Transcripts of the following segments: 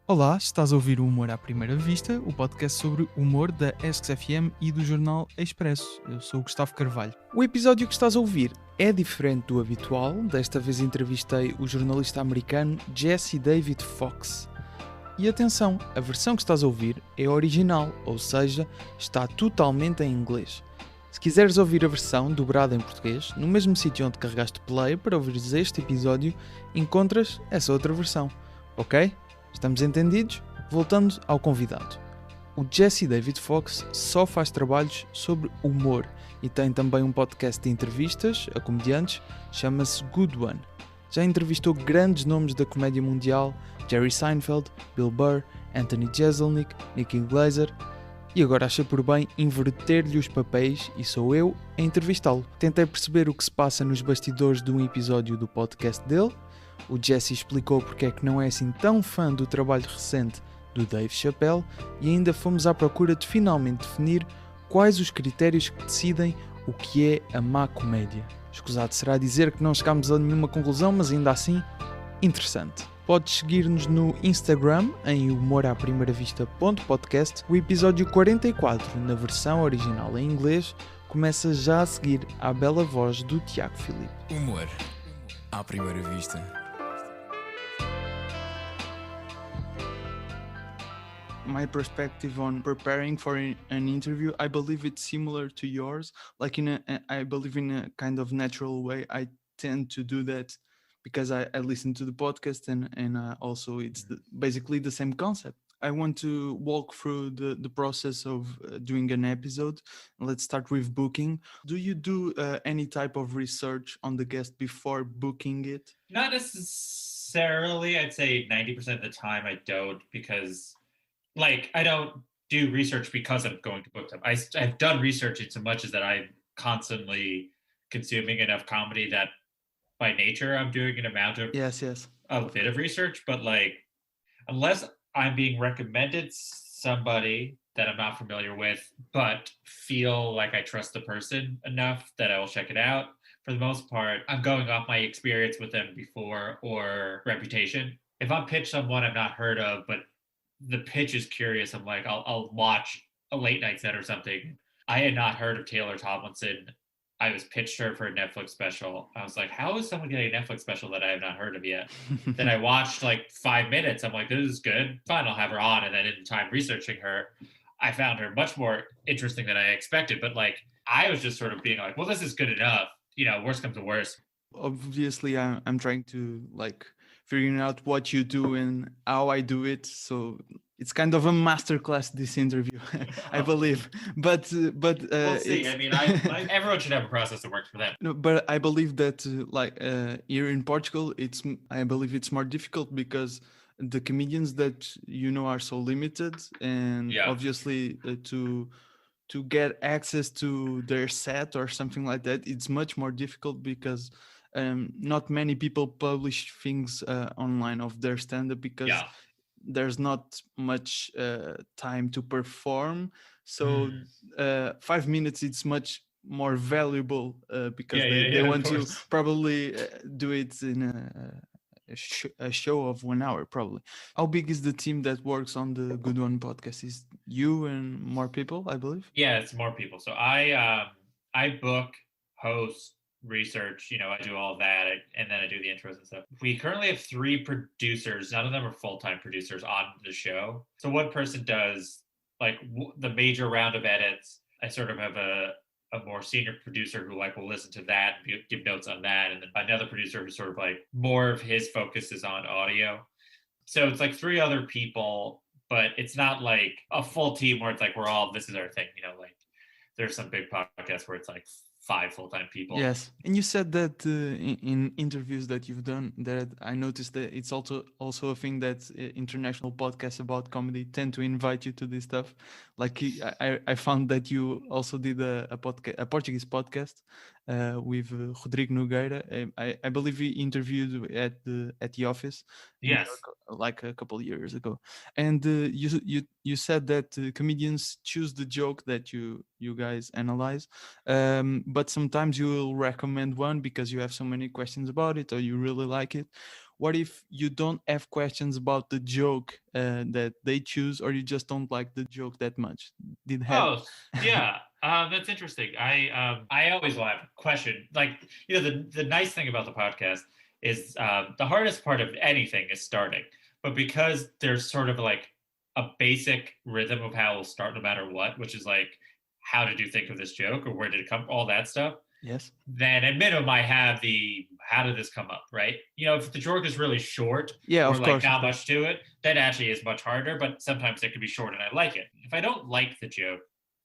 Olá, estás a ouvir o Humor à Primeira Vista, o podcast sobre humor da ESC-FM e do jornal Expresso. Eu sou o Gustavo Carvalho. O episódio que estás a ouvir é diferente do habitual. Desta vez entrevistei o jornalista americano Jesse David Fox. E atenção, a versão que estás a ouvir é original, ou seja, está totalmente em inglês. Se quiseres ouvir a versão dobrada em português, no mesmo sítio onde carregaste play para ouvires este episódio, encontras essa outra versão, ok? Estamos entendidos? Voltando ao convidado. O Jesse David Fox só faz trabalhos sobre humor e tem também um podcast de entrevistas a comediantes, chama-se Good One. Já entrevistou grandes nomes da comédia mundial, Jerry Seinfeld, Bill Burr, Anthony Jeselnik, Nicky Glaser, e agora acha por bem inverter-lhe os papéis e sou eu a entrevistá-lo. Tentei perceber o que se passa nos bastidores de um episódio do podcast dele. O Jesse explicou porque é que não é assim tão fã do trabalho recente do Dave Chappelle e ainda fomos à procura de finalmente definir quais os critérios que decidem o que é a má comédia. Escusado será dizer que não chegámos a nenhuma conclusão, mas ainda assim, interessante. Podes seguir-nos no Instagram em humoraprimeiravista.podcast. O episódio 44, na versão original em inglês, começa já a seguir à bela voz do Tiago Filipe. Humor à primeira vista. My perspective on preparing for an interview, I believe it's similar to yours. Like I believe in a kind of natural way. I tend to do that because I listen to the podcast and also it's basically the same concept. I want to walk through the process of doing an episode. Let's start with booking. Do you do any type of research on the guest before booking it? Not necessarily. I'd say 90% of the time I don't, because I don't do research because I'm going to book them. I've done research in so much as that I'm constantly consuming enough comedy that by nature I'm doing an amount of Yes. a bit of research, but unless I'm being recommended somebody that I'm not familiar with, but feel like I trust the person enough that I will check it out. For the most part, I'm going off my experience with them before or reputation. If I'm pitched someone I've not heard of, but the pitch is curious, I'm like, I'll watch a late night set or something. I had not heard of Taylor Tomlinson. I was pitched her for a Netflix special. I was like, how is someone getting a Netflix special that I have not heard of yet? Then I watched 5 minutes. I'm like, this is good. Fine, I'll have her on. And then in time researching her, I found her much more interesting than I expected. But I was just sort of being like, well, this is good enough. Worst comes to worst. Obviously, I'm trying to figuring out what you do and how I do it. So it's kind of a masterclass, this interview, I believe. But we'll see. I mean, everyone should have a process that works for them. No, but I believe that here in Portugal, I believe it's more difficult because the comedians that are so limited, and obviously to get access to their set or something like that, it's much more difficult because not many people publish things online of their stand-up because there's not much time to perform. So 5 minutes, it's much more valuable because they want to probably do it in a show of 1 hour probably. How big is the team that works on the Good One podcast? Is you and more people, I believe? Yeah, it's more people. So I book, host, research, I do all that, and then I do the intros and stuff. We currently have 3 producers. None of them are full-time producers on the show. So one person does the major round of edits. I sort of have a more senior producer who will listen to that and give notes on that, and then another producer who sort of more of his focus is on audio. So it's 3 other people, but it's not a full team where it's we're all, this is our thing, there's some big podcasts where it's 5 full-time people. Yes, and you said that in interviews that you've done, that I noticed that it's also a thing that international podcasts about comedy tend to invite you to this stuff. I found that you also did a Portuguese podcast with Rodrigo Nogueira. I believe he interviewed at the office. Yes, a couple of years ago, and you said that comedians choose the joke that you guys analyze, but sometimes you will recommend one because you have so many questions about it or you really like it. what if you don't have questions about the joke that they choose, or you just don't like the joke that much? Did have Oh, yeah. That's interesting. I always will have a question. Like, the nice thing about the podcast is the hardest part of anything is starting. But because there's sort of like a basic rhythm of how it'll start no matter what, which is like, how did you think of this joke or where did it come, all that stuff, yes, then at minimum I have the how did this come up, right? If the joke is really short yeah, or of like course, of not course. much to it, that actually is much harder, but sometimes it can be short and I like it. If I don't like the joke,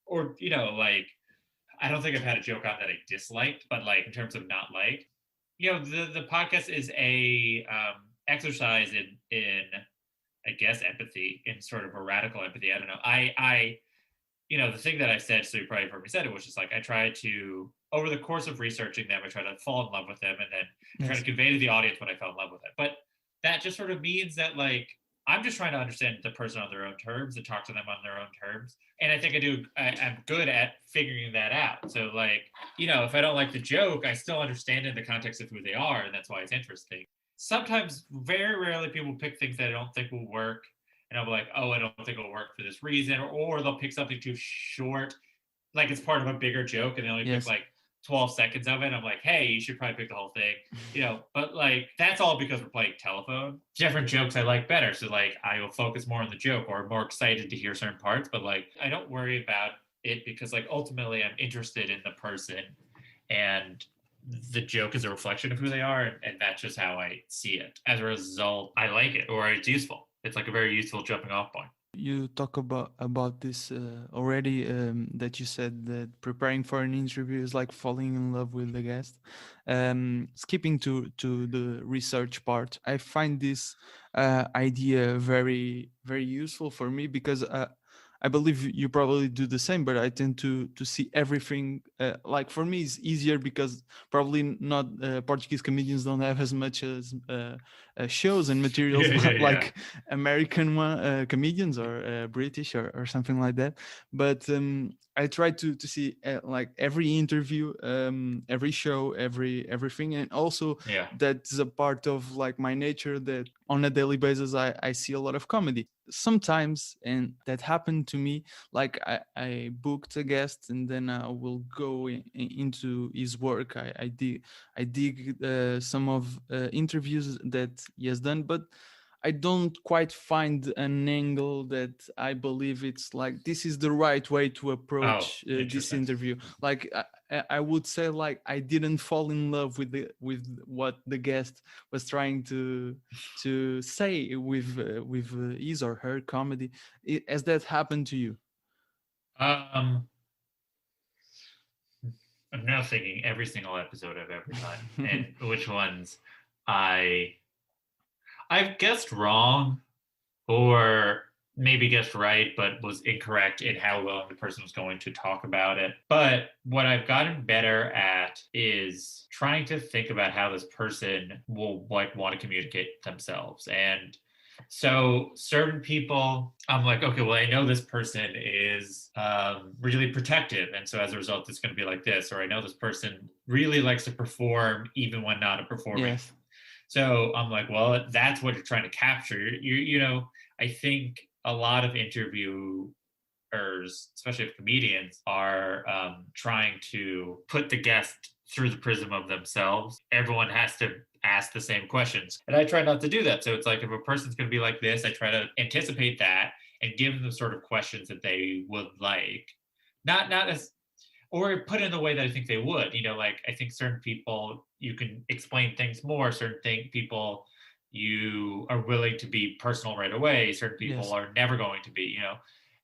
or like I don't think I've had a joke on that I disliked, but like in terms of not like, the podcast is a exercise in I guess empathy, in sort of a radical empathy. I don't know. The thing that I said, so you probably heard me said it, was just like I try to, over the course of researching them, I try to fall in love with them and then try to Yes, convey to the audience when I fell in love with it. But that just sort of means that like I'm just trying to understand the person on their own terms and talk to them on their own terms. And I think I'm good at figuring that out. So like, if I don't like the joke, I still understand in the context of who they are, and that's why it's interesting. Sometimes, very rarely, people pick things that I don't think will work, and I'll be like, oh, I don't think it'll work for this reason, or they'll pick something too short, like it's part of a bigger joke, and they only pick yes. like 12 seconds of it. I'm like, hey, you should probably pick the whole thing, but like that's all because we're playing telephone. Different jokes I like better, so like I will focus more on the joke or more excited to hear certain parts, but like I don't worry about it because like ultimately I'm interested in the person, and the joke is a reflection of who they are, and that's just how I see it. As a result, I like it, or it's useful. It's like a very useful jumping off point. You talk about this already, that you said that preparing for an interview is like falling in love with the guest. Skipping to the research part, I find this idea very very useful for me because I believe you probably do the same, but I tend to see everything. Like for me, it's easier because probably not Portuguese comedians don't have as much as shows and materials Yeah. like American comedians or British or something like that. But I try to see like every interview, every show, everything, and also Yeah. that's a part of like my nature that on a daily basis I see a lot of comedy sometimes, and that happened to me. Like I booked a guest and then I will go into his work. I dig some of interviews that he has done, but I don't quite find an angle that I believe it's like this is the right way to Oh, approach this interesting. interview. Like I would say, like I didn't fall in love with what the guest was trying to say with his or her comedy. Has that happened to you? Um, I'm now thinking every single episode I've ever done and which ones I I've guessed wrong or maybe guessed right, but was incorrect in how long the person was going to talk about it. But what I've gotten better at is trying to think about how this person will like want to communicate themselves. And so certain people, I'm like, okay, well, I know this person is really protective. And so as a result, it's going to be like this. Or I know this person really likes to perform even when not a performing. Yes. So I'm like, well, that's what you're trying to capture. I think a lot of interviewers, especially if comedians, are trying to put the guest through the prism of themselves. Everyone has to ask the same questions. And I try not to do that. So it's like if a person's going to be like this, I try to anticipate that and give them the sort of questions that they would like. Not as or put in the way that I think they would. Like I think certain people you can explain things more. Certain people you are willing to be personal right away. Certain people Yes. are never going to be.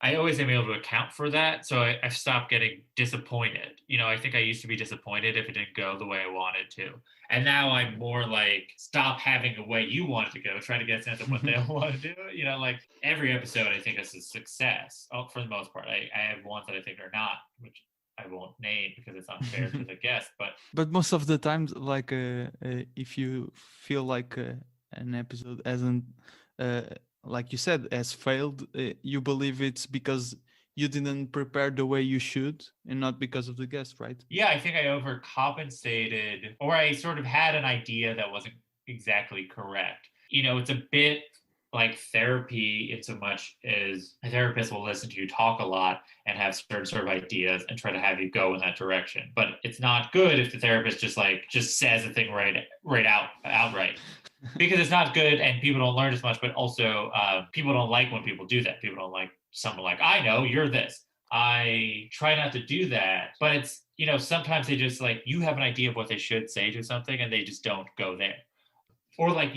I always am able to account for that, so I've stopped getting disappointed. I think I used to be disappointed if it didn't go the way I wanted to, and now I'm more like stop having a way you want it to go. Try to get a sense of what they want to do. Like every episode, I think is a success. For the most part, I have ones that I think are not, which I won't name because it's unfair to the guest. But most of the times, like if you feel like an episode hasn't, uh, like you said, has failed, you believe it's because you didn't prepare the way you should and not because of the guest, right? Yeah, I think I overcompensated, or I sort of had an idea that wasn't exactly correct. It's a bit like therapy in so much as a therapist will listen to you talk a lot and have certain sort of ideas and try to have you go in that direction. But it's not good if the therapist just says the thing outright. Because it's not good and people don't learn as much, but also people don't like when people do that. People don't like someone like, I know you're this. I try not to do that, but it's, sometimes they just like, you have an idea of what they should say to something and they just don't go there. Or like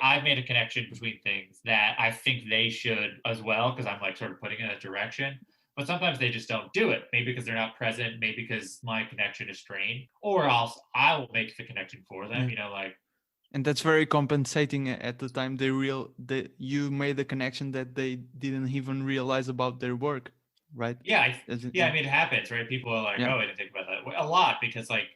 I've made a connection between things that I think they should as well, because I'm like sort of putting in a direction. But sometimes they just don't do it. Maybe because they're not present, maybe because my connection is strained, or else I will make the connection for them, like. And that's very compensating at the time you made the connection that they didn't even realize about their work, right? Yeah, I mean, it happens, right? People are like, oh, I didn't think about that a lot, because like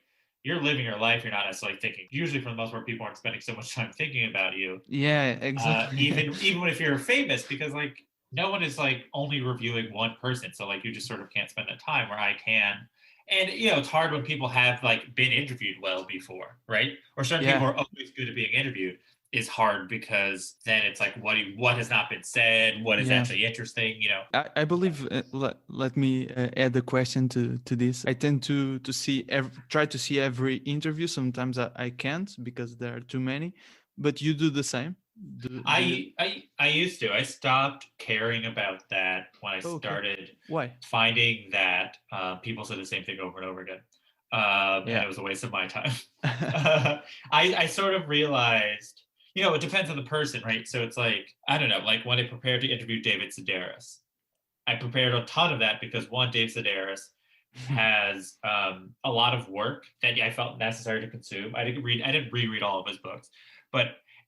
you're living your life, you're not necessarily thinking. Usually, for the most part, people aren't spending so much time thinking about you. Yeah, exactly. Even if you're famous, because like no one is like only reviewing one person, so like you just sort of can't spend that time where I can. And it's hard when people have like been interviewed well before, right? Or certain people are always good at being interviewed. Is hard because then it's like what has not been said, what is actually interesting, I believe let me add a question to this. I tend to try to see every interview. Sometimes I can't because there are too many, but you do the same. I used to. I stopped caring about that when I started finding that people said the same thing over and over again. And it was a waste of my time. I sort of realized, it depends on the person, right? So it's like, I don't know, like when I prepared to interview David Sedaris, I prepared a ton of that because one, Dave Sedaris has a lot of work that I felt necessary to consume. I didn't reread all of his books,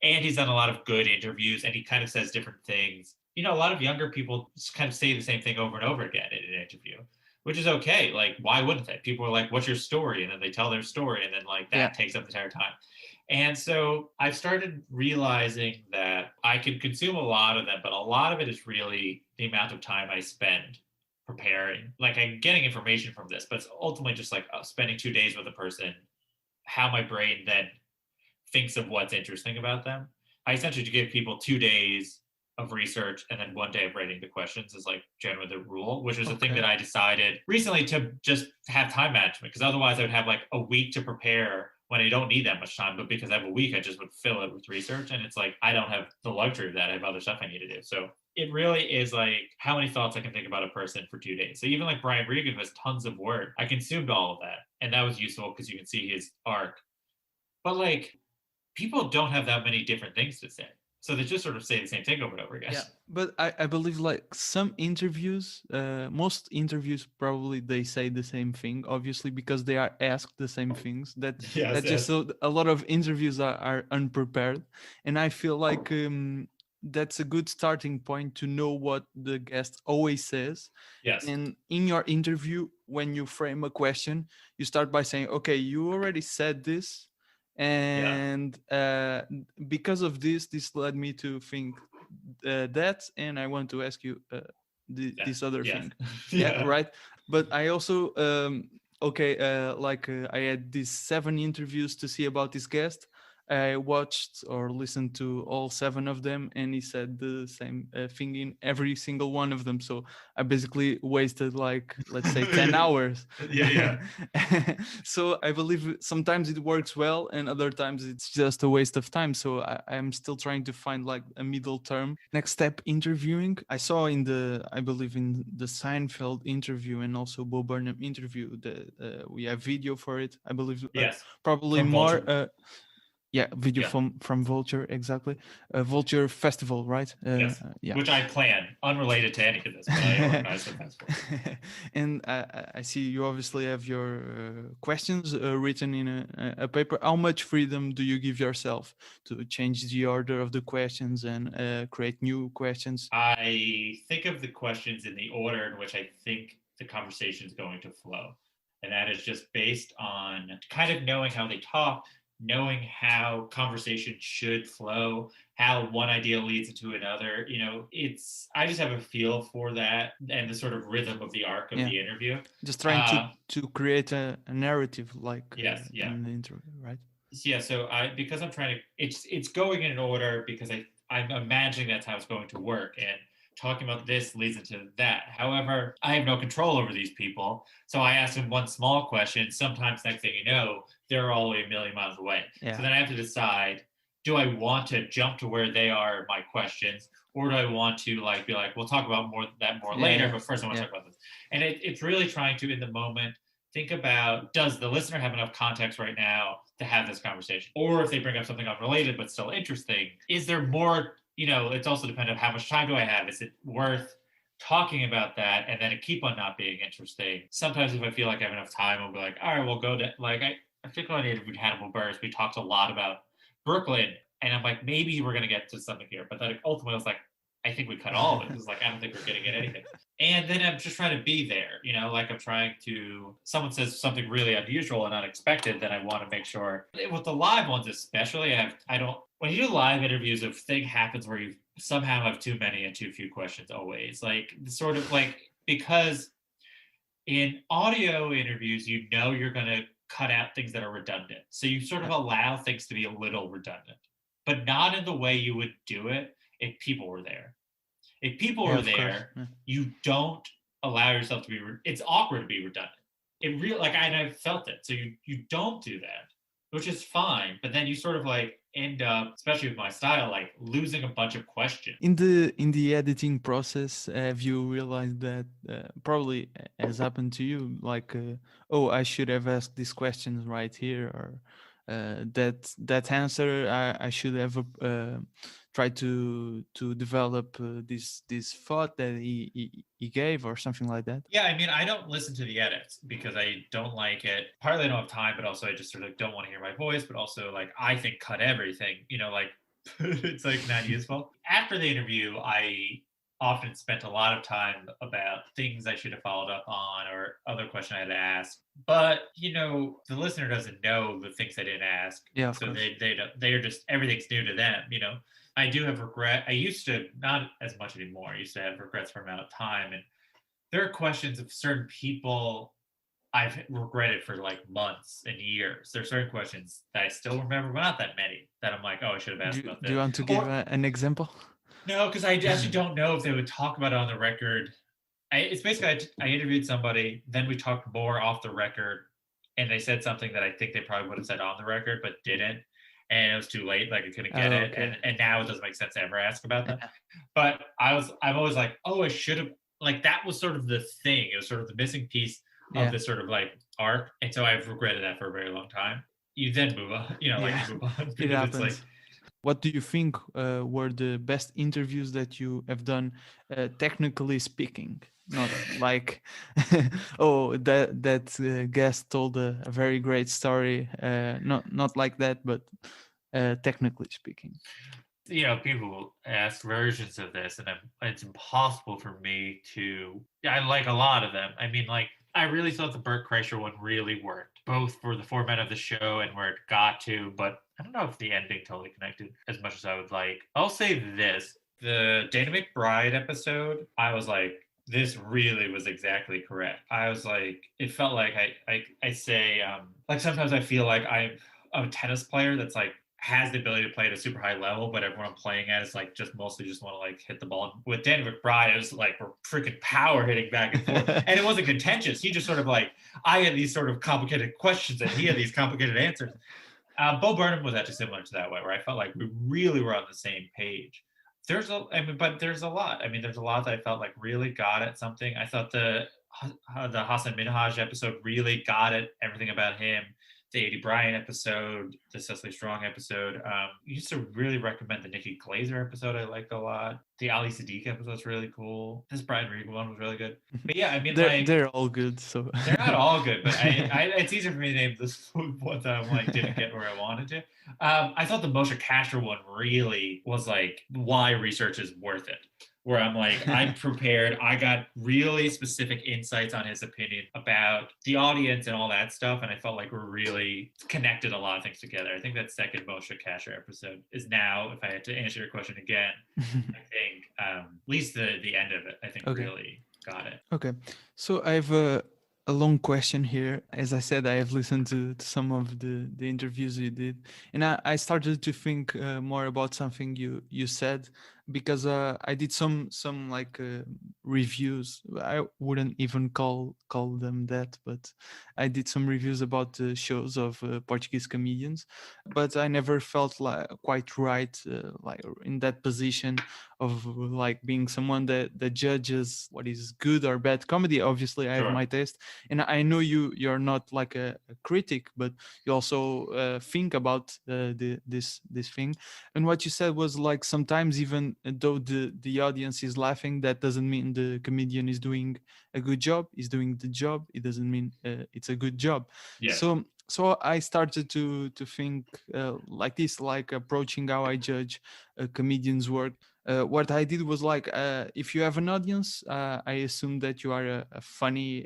and he's done a lot of good interviews, and he kind of says different things. A lot of younger people just kind of say the same thing over and over again in an interview, which is okay. Like, why wouldn't they? People are like, what's your story? And then they tell their story, and then like that takes up the entire time. And so I've started realizing that I can consume a lot of them, but a lot of it is really the amount of time I spend preparing. Like, I'm getting information from this, but it's ultimately just like spending 2 days with a person, how my brain then thinks of what's interesting about them. I essentially give people 2 days of research and then 1 day of writing the questions is like generally the rule, which is a thing that I decided recently to just have time management, because otherwise I would have like a week to prepare when I don't need that much time. But because I have a week, I just would fill it with research, and it's like I don't have the luxury of that. I have other stuff I need to do. So it really is like how many thoughts I can think about a person for 2 days. So even like Brian Regan, who has tons of work, I consumed all of that, and that was useful because you can see his arc. But like, people don't have that many different things to say. So they just sort of say the same thing over and over again. Yeah, but I believe like some interviews, most interviews probably they say the same thing, obviously, because they are asked the same things. Just so a lot of interviews are unprepared. And I feel like that's a good starting point to know what the guest always says. Yes. And in your interview, when you frame a question, you start by saying, okay, you already said this. And because of this led me to think that, and I want to ask you this other thing. Right. But I also I had these 7 interviews to see about this guest. I watched or listened to all 7 of them, and he said the same thing in every single one of them. So I basically wasted like, let's say 10 hours. So I believe sometimes it works well and other times it's just a waste of time. So I'm still trying to find like a middle term. Next step, interviewing. I saw I believe in the Seinfeld interview and also Bo Burnham interview, we have video for it. I believe probably from more... Vulture. Video from Vulture, exactly. Vulture Festival, right? Yes. Which I plan, unrelated to any of this, but I organize the festival. And I see you obviously have your questions written in a paper. How much freedom do you give yourself to change the order of the questions and create new questions? I think of the questions in the order in which I think the conversation is going to flow. And that is just based on kind of knowing how they talk, knowing how conversation should flow, how one idea leads into another. I just have a feel for that and the sort of rhythm of the arc of the interview. Just trying to create a narrative like in the interview, right? Yeah, so because I'm trying to, it's going in order because I'm imagining that's how it's going to work, and talking about this leads into that. However, I have no control over these people, so I ask them one small question. Sometimes, next thing you know, they're all the way a million miles away. Yeah. So then I have to decide: do I want to jump to where they are in my questions, or do I want to be like, we'll talk about more later, but first I want to talk about this. And it's really trying to, in the moment, think about, does the listener have enough context right now to have this conversation? Or if they bring up something unrelated but still interesting, is there more, it's also dependent on how much time do I have? Is it worth talking about that and then it keep on not being interesting? Sometimes if I feel like I have enough time, I'll be like, all right, we'll go to, I particularly interviewed Hannibal Buress. We talked a lot about Brooklyn, and I'm like, maybe we're going to get to something here. But then ultimately I was like, I think we cut all of it. Because I don't think we're getting at anything. And then I'm just trying to be there, I'm trying to, someone says something really unusual and unexpected, then I want to make sure, with the live ones especially, when you do live interviews, if thing happens where you somehow have too many and too few questions always, because in audio interviews, you're going to cut out things that are redundant. So you sort of allow things to be a little redundant, but not in the way you would do it if people were there. If people are there, you don't allow yourself to be. It's awkward to be redundant. I've felt it. So you don't do that, which is fine. But then you sort of end up, especially with my style, losing a bunch of questions. In the editing process, have you realized that probably has happened to you? Oh, I should have asked these questions right here, or that answer I should have tried to develop this thought that he gave, or something like that. Yeah, I don't listen to the edits because I don't like it. Partly I don't have time, but also I just sort of don't want to hear my voice. But also I think cut everything. It's not useful. After the interview, I often spent a lot of time about things I should have followed up on or other question I had to ask. But the listener doesn't know the things I didn't ask. Yeah, so they're just, everything's new to them. I do have regret. I used to, not as much anymore. I used to have regrets for amount of time, and there are questions of certain people I've regretted for months and years. There are certain questions that I still remember, but not that many, that I'm like, oh, I should have asked about this. Do you want to give an example? No, because I actually don't know if they would talk about it on the record. It's basically, I interviewed somebody, then we talked more off the record, and they said something that I think they probably would have said on the record, but didn't. And it was too late, I couldn't get it. And now it doesn't make sense to ever ask about that. But I'm always like, oh, I should have, that was sort of the thing. It was sort of the missing piece of this sort of arc. And so I've regretted that for a very long time. You then move on, you move on. It happens. What do you think were the best interviews that you have done, technically speaking? Not oh, that guest told a very great story. Not like that, but technically speaking. People ask versions of this, and it's impossible for me to. I like a lot of them. I really thought the Bert Kreischer one really worked, both for the format of the show and where it got to, but I don't know if the ending totally connected as much as I would like. I'll say this. The Dana McBride episode, I was like, this really was exactly correct. I was like, it felt like I say, sometimes I feel like I'm a tennis player that's has the ability to play at a super high level, but everyone I'm playing at is just mostly just want to hit the ball. With Danny McBride, it was we're freaking power hitting back and forth. And it wasn't contentious. He just sort of I had these sort of complicated questions and he had these complicated answers. Bo Burnham was actually similar to that way, where I felt like we really were on the same page. But there's a lot. There's a lot that I felt really got at something. I thought the Hassan Minhaj episode really got at everything about him. The A.D. Bryant episode, the Cecily Strong episode. Used to really recommend the Nikki Glaser episode. I liked a lot. The Ali Sadiq episode's really cool. This Brian Regan one was really good. But yeah, they're all good. So they're not all good, but it's easier for me to name this one that I'm didn't get where I wanted to. I thought the Moshe Kasher one really was why research is worth it. Where I'm I'm prepared. I got really specific insights on his opinion about the audience and all that stuff. And I felt we're really connected a lot of things together. I think that second Moshe Kasher episode is now, if I had to answer your question again, I think at least the end of it, I think really got it. Okay. So I have a long question here. As I said, I have listened to some of the interviews you did, and I started to think more about something you said, because I did some like reviews. I wouldn't even call them that, but I did some reviews about the shows of Portuguese comedians, but I never felt like quite right, like in that position of like being someone that judges what is good or bad comedy. Obviously, I have Sure. my taste, and I know you're not like a critic, but you also think about this thing. And what you said was like, sometimes even though the audience is laughing, that doesn't mean the comedian is doing a good job. Is doing the job, it doesn't mean it's a good job. Yes. So I started to think like this, like approaching how I judge a comedian's work. What I did was like, if you have an audience, I assume that you are a funny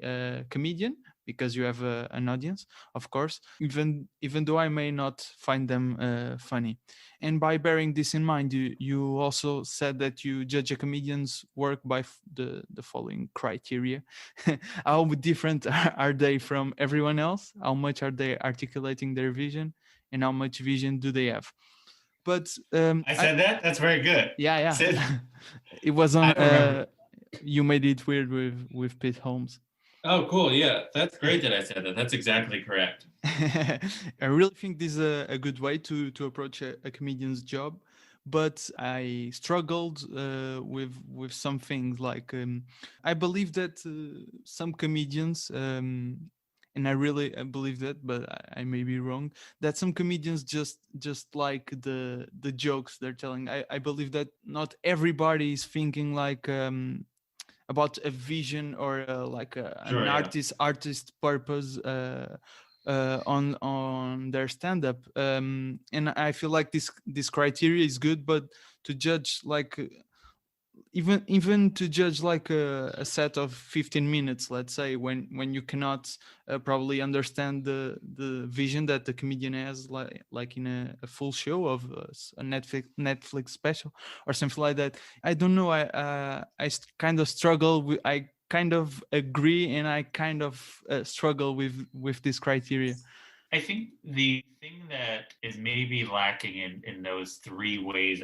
comedian, because you have an audience, of course, even though I may not find them funny. And by bearing this in mind, you also said that you judge a comedian's work by the following criteria. How different are they from everyone else? How much are they articulating their vision? And how much vision do they have? But I said that? That's very good. yeah. Sid? It was on I don't remember. You Made It Weird with Pete Holmes. Oh, cool. Yeah, that's great that I said that. That's exactly correct. I really think this is a good way to approach a comedian's job, but I struggled with some things. Like I believe that some comedians, and I really believe that, but I may be wrong, that some comedians just like the jokes they're telling. I believe that not everybody is thinking like about a vision or like Sure, an yeah. artist purpose on their stand-up, and I feel like this criteria is good, but to judge like even to judge like a set of 15 minutes, let's say, when you cannot probably understand the vision that the comedian has, like in a full show of a Netflix special or something like that. I don't know, kind of struggle with, I kind of agree, and I kind of struggle with this criteria. I think the thing that is maybe lacking in those three ways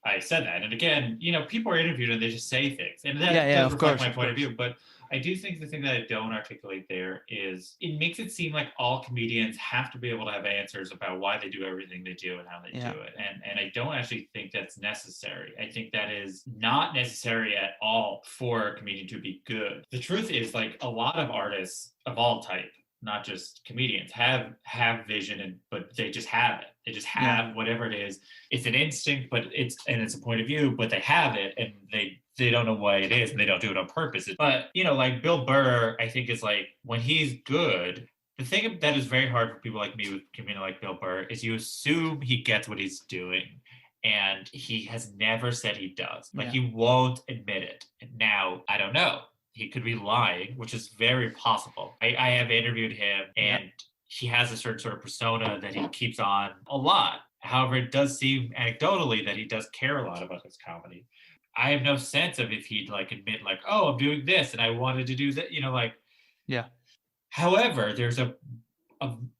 I said that. And again, people are interviewed and they just say things. And that Yeah, does of reflect course, my of point of course. view. But I do think the thing that I don't articulate there is it makes it seem like all comedians have to be able to have answers about why they do everything they do and how they Yeah. do it. And I don't actually think that's necessary. I think that is not necessary at all for a comedian to be good. The truth is, like, a lot of artists of all type, not just comedians, have vision, but they just have it. They just have whatever it is. It's an instinct, but it's a point of view, but they have it, and they don't know why it is, and they don't do it on purpose. But like Bill Burr, I think, is like, when he's good. The thing that is very hard for people like me with comedian like Bill Burr is you assume he gets what he's doing, and he has never said he does. Like, he won't admit it. And now, I don't know. He could be lying, which is very possible. I have interviewed him, and he has a certain sort of persona that he keeps on a lot. However, it does seem anecdotally that he does care a lot about his comedy. I have no sense of if he'd like admit, like, oh, I'm doing this and I wanted to do that, like. Yeah. However, there's a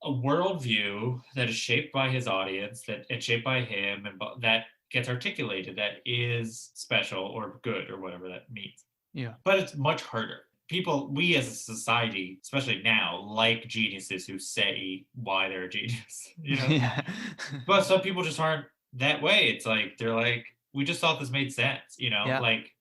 worldview that is shaped by his audience, and shaped by him, and that gets articulated, that is special or good or whatever that means. Yeah. But it's much harder. We as a society, especially now, like geniuses who say why they're a genius. Yeah. But some people just aren't that way. It's like, they're like, we just thought this made sense, Yeah. like,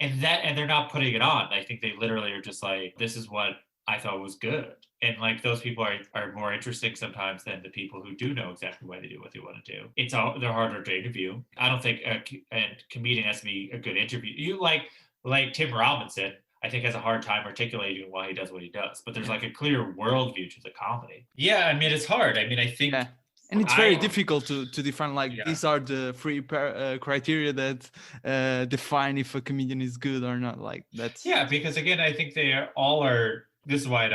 and they're not putting it on. I think they literally are just like, this is what I thought was good. And like, those people are more interesting sometimes than the people who do know exactly why they do what they want to do. They're harder to interview. I don't think a comedian has to be a good interview. You like Tim Robinson, I think, has a hard time articulating why he does what he does. But there's like a clear worldview to the comedy. Yeah, I mean, it's hard. I mean, I think. Yeah. And it's very difficult to define, like, these are the three criteria that define if a comedian is good or not. Like, that's. Yeah, because again, I think they all are. This is why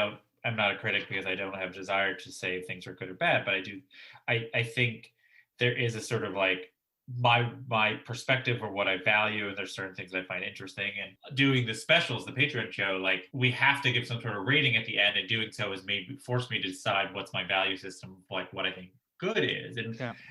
I'm not a critic, because I don't have a desire to say things are good or bad. But I do. I think there is a sort of like my perspective or what I value, and there's certain things I find interesting. And doing the specials, the Patreon show, like we have to give some sort of rating at the end, and doing so has forced me to decide what's my value system, like what I think good is.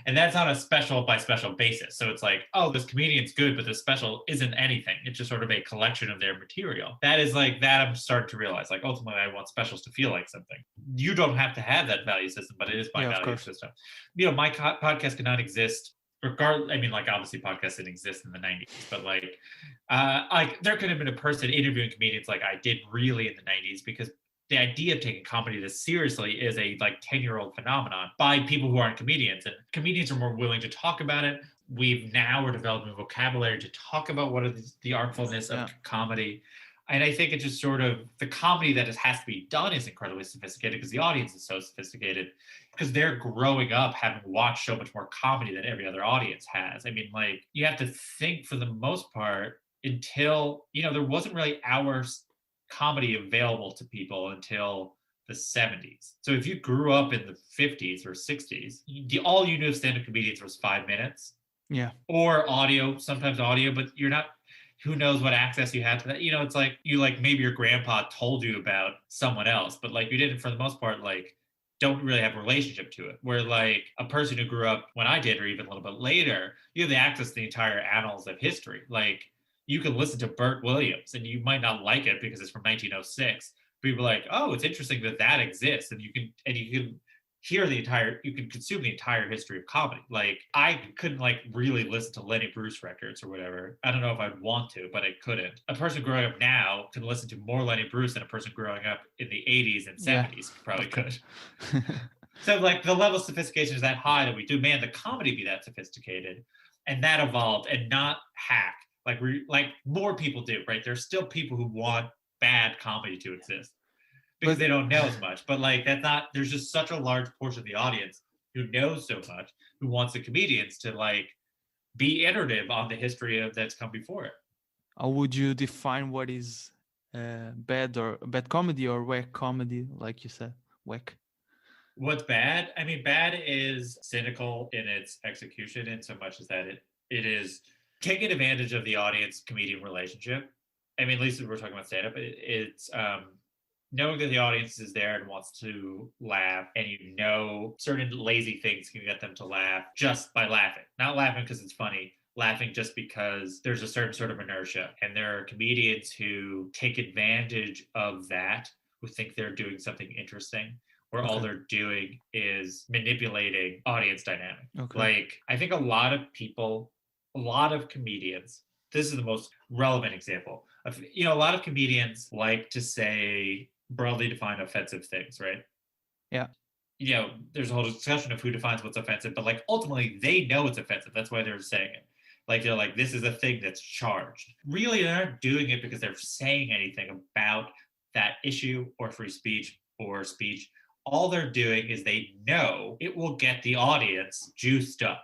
And that's on a special by special basis. So it's like, oh, this comedian's good, but this special isn't anything. It's just sort of a collection of their material. That is like that I'm starting to realize. Like ultimately I want specials to feel like something. You don't have to have that value system, but it is my value system. You know, my podcast cannot exist I mean, like obviously podcasts didn't exist in the 90s, but like there could have been a person interviewing comedians like I did really in the 90s, because the idea of taking comedy this seriously is a like 10-year-old phenomenon by people who aren't comedians, and comedians are more willing to talk about it. We're developing a vocabulary to talk about what is the artfulness of comedy. And I think it's just sort of the comedy that has to be done is incredibly sophisticated because the audience is so sophisticated, because they're growing up having watched so much more comedy than every other audience has. I mean, like you have to think for the most part until, you know, there wasn't really our comedy available to people until the 70s. So if you grew up in the 50s or 60s, all you knew of stand-up comedians was 5 minutes. Yeah. Or audio, sometimes audio, but you're not, who knows what access you had to that. You know, it's like you like maybe your grandpa told you about someone else, but like you didn't, for the most part, like don't really have a relationship to it. Where like a person who grew up when I did, or even a little bit later, you have the access to the entire annals of history. Like you can listen to Burt Williams and you might not like it because it's from 1906. People are like, oh, it's interesting that exists. And you can you can consume the entire history of comedy. Like I couldn't like really listen to Lenny Bruce records or whatever. I don't know if I'd want to, but I couldn't. A person growing up now can listen to more Lenny Bruce than a person growing up in the 80s and 70s probably could. So like the level of sophistication is that high that we demand the comedy be that sophisticated, and that evolved and not hack like more people do, right? There's still people who want bad comedy to exist because they don't know as much. But like there's just such a large portion of the audience who knows so much, who wants the comedians to like be iterative on the history that's come before it. How would you define what is bad comedy or whack comedy, like you said? Whack. What's bad? I mean, bad is cynical in its execution in so much as that it is taking advantage of the audience-comedian relationship. I mean, at least if we're talking about stand-up, it's knowing that the audience is there and wants to laugh, and you know certain lazy things can get them to laugh just by laughing. Not laughing because it's funny, laughing just because there's a certain sort of inertia. And there are comedians who take advantage of that, who think they're doing something interesting, where all they're doing is manipulating audience dynamic. Like, I think a lot of comedians, this is the most relevant example of, you know, a lot of comedians like to say broadly defined offensive things, right? Yeah. You know, there's a whole discussion of who defines what's offensive, but like ultimately they know it's offensive. That's why they're saying it. Like they're like, this is a thing that's charged. Really, they're not doing it because they're saying anything about that issue or free speech or speech. All they're doing is they know it will get the audience juiced up,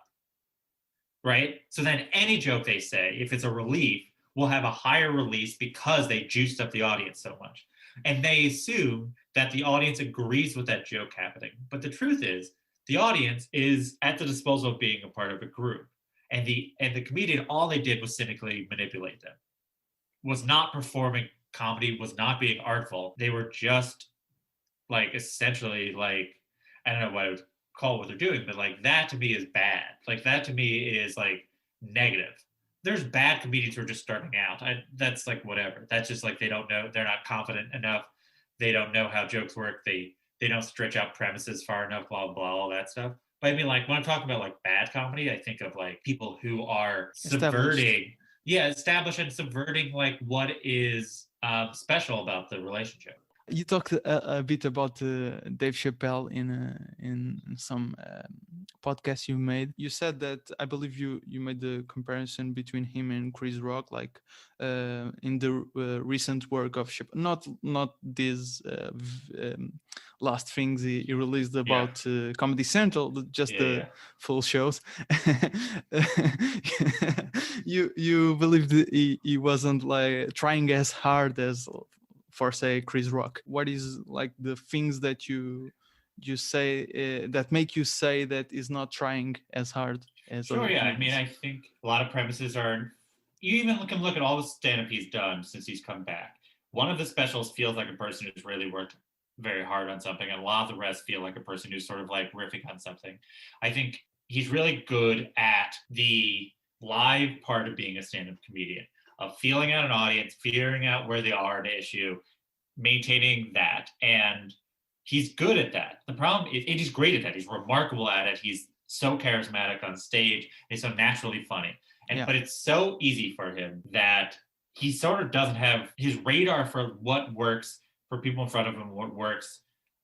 right? So then any joke they say, if it's a relief, will have a higher release because they juiced up the audience so much. And they assume that the audience agrees with that joke happening. But the truth is, the audience is at the disposal of being a part of a group. And the comedian, all they did was cynically manipulate them. Was not performing comedy, was not being artful. They were just like essentially like, I don't know what I would call what they're doing, but like that to me is bad. Like that to me is like negative. There's bad comedians who are just starting out. That's like whatever. That's just like they don't know. They're not confident enough. They don't know how jokes work. They don't stretch out premises far enough, blah, blah, all that stuff. But I mean, like when I'm talking about like bad comedy, I think of like people who are subverting, established and subverting like what is special about the relationship. You talked a bit about Dave Chappelle in some podcasts you made. You said that, I believe you made the comparison between him and Chris Rock, like in the recent work of Chappelle. Not these last things he released about Comedy Central, just the full shows. You believed he wasn't like trying as hard as, for say, Chris Rock. What is like the things that you say that make you say that he's not trying as hard? as Sure, other yeah. I mean, comedians. I think a lot of premises are. You even can look at all the stand-up he's done since he's come back. One of the specials feels like a person who's really worked very hard on something, and a lot of the rest feel like a person who's sort of like riffing on something. I think he's really good at the live part of being a stand-up comedian, of feeling out an audience, figuring out where they are at an issue, maintaining that, and he's good at that. The problem is, and he's great at that. He's remarkable at it. He's so charismatic on stage. He's so naturally funny. And Yeah. but it's so easy for him that he sort of doesn't have his radar for what works for people in front of him, what works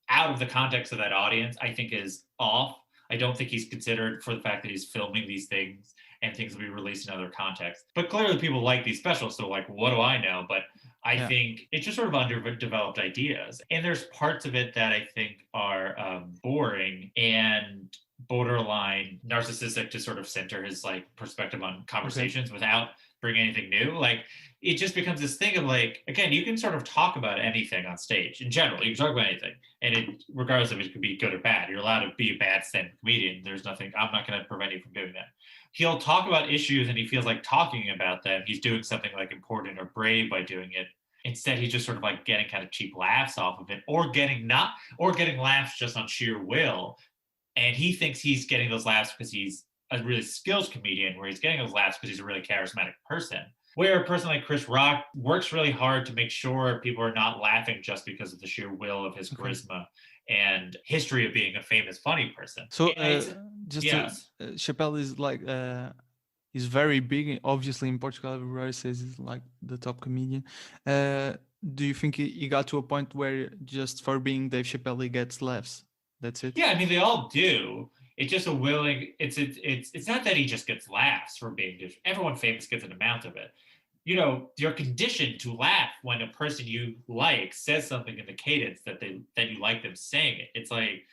out of the context of that audience, I think is off. I don't think he's considered for the fact that he's filming these things and things will be released in other contexts. But clearly people like these specials, so like, what do I know? But I think it's just sort of underdeveloped ideas. And there's parts of it that I think are boring and borderline narcissistic to sort of center his like perspective on conversations without bringing anything new. Like it just becomes this thing of like, again, you can sort of talk about anything on stage in general. You can talk about anything, and it, regardless of it could be good or bad. You're allowed to be a bad stand-up comedian. There's nothing. I'm not going to prevent you from doing that. He'll talk about issues, and he feels like talking about them. He's doing something like important or brave by doing it. Instead, he's just sort of like getting kind of cheap laughs off of it, or getting laughs just on sheer will. And he thinks he's getting those laughs because he's a really skilled comedian, where he's getting those laughs because he's a really charismatic person. Where a person like Chris Rock works really hard to make sure people are not laughing just because of the sheer will of his charisma and history of being a famous, funny person. So yes. Chappelle is like he's very big. Obviously, in Portugal, everybody says he's like the top comedian. Do you think he got to a point where just for being Dave Chappelle, he gets laughs? That's it? Yeah, I mean, they all do. It's just a willing. It's not that he just gets laughs for being. Everyone famous gets an amount of it. You know, you're conditioned to laugh when a person you like says something in the cadence that you like them saying it. It's like,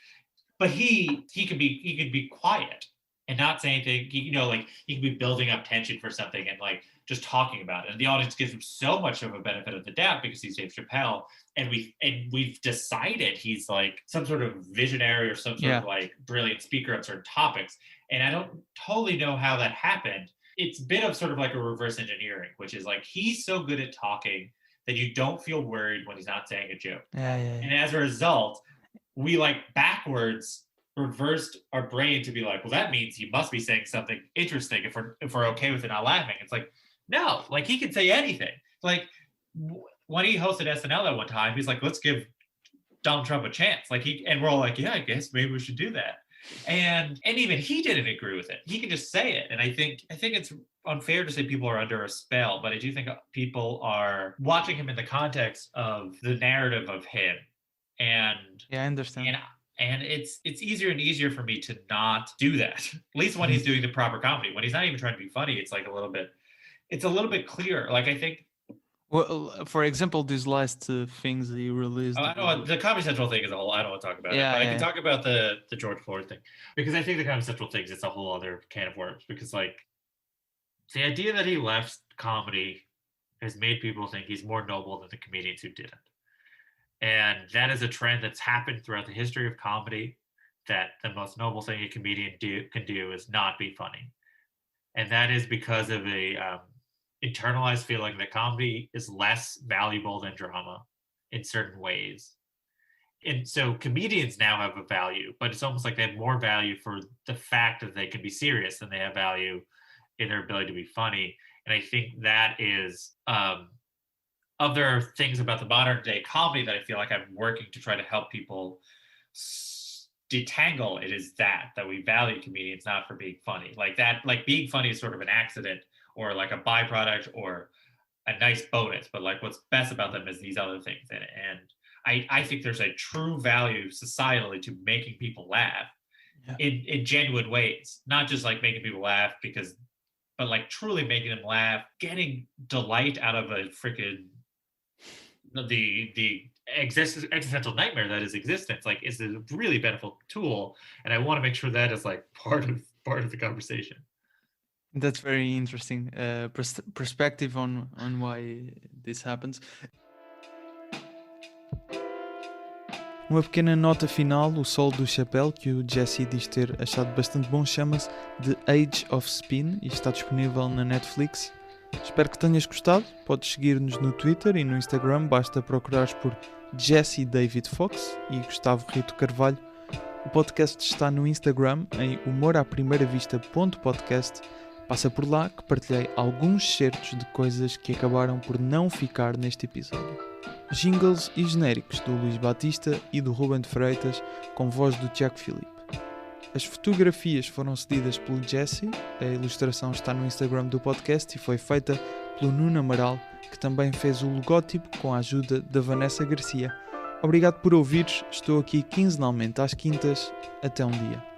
but he could be quiet and not say anything. Like he could be building up tension for something and like just talking about it, and the audience gives him so much of a benefit of the doubt because he's Dave Chappelle, and we've decided he's like some sort of visionary or some sort of like brilliant speaker on certain topics, and I don't totally know how that happened. It's a bit of sort of like a reverse engineering, which is like he's so good at talking that you don't feel worried when he's not saying a joke. And as a result, we like backwards reversed our brain to be like, well, that means he must be saying something interesting if we're okay with it not laughing. It's like, no, like he can say anything. Like when he hosted SNL that one time, he's like, let's give Donald Trump a chance. Like and we're all like, yeah, I guess maybe we should do that. And even he didn't agree with it. He can just say it. And I think it's unfair to say people are under a spell, but I do think people are watching him in the context of the narrative of him. And I understand. And it's easier and easier for me to not do that. At least when he's doing the proper comedy. When he's not even trying to be funny, it's like a little bit clearer. Like I think. Well, for example, these last things that you released. I know the Comedy Central thing is a whole. I don't want to talk about it, but I can talk about the George Floyd thing, because I think the Comedy Central thing is a whole other can of worms. Because like the idea that he left comedy has made people think he's more noble than the comedians who didn't, and that is a trend that's happened throughout the history of comedy. That the most noble thing a comedian can do is not be funny, and that is because of a internalized feeling that comedy is less valuable than drama in certain ways. And so comedians now have a value, but it's almost like they have more value for the fact that they can be serious than they have value in their ability to be funny. And I think that is other things about the modern day comedy that I feel like I'm working to try to help people detangle. It is that we value comedians not for being funny. Like that, like being funny is sort of an accident or like a byproduct or a nice bonus, but like what's best about them is these other things. And I think there's a true value societally to making people laugh in genuine ways, not just like making people laugh but like truly making them laugh, getting delight out of a freaking the existential nightmare that is existence. Like it's a really beneficial tool, and I want to make sure that is like part of the conversation. That's very interesting perspective on why this happens. Uma pequena nota final, o solo do chapéu, que o Jesse diz ter achado bastante bom, chama-se The Age of Spin e está disponível na Netflix. Espero que tenhas gostado. Podes seguir-nos no Twitter e no Instagram, basta procurares por Jesse David Fox e Gustavo Rito Carvalho. O podcast está no Instagram em humoraprimeira-vista.podcast. Passa por lá que partilhei alguns certos de coisas que acabaram por não ficar neste episódio. Jingles e genéricos do Luís Batista e do Ruben de Freitas, com voz do Tiago Filipe. As fotografias foram cedidas pelo Jesse, a ilustração está no Instagram do podcast e foi feita pelo Nuno Amaral, que também fez o logótipo com a ajuda da Vanessa Garcia. Obrigado por ouvires, estou aqui quinzenalmente às quintas, até um dia.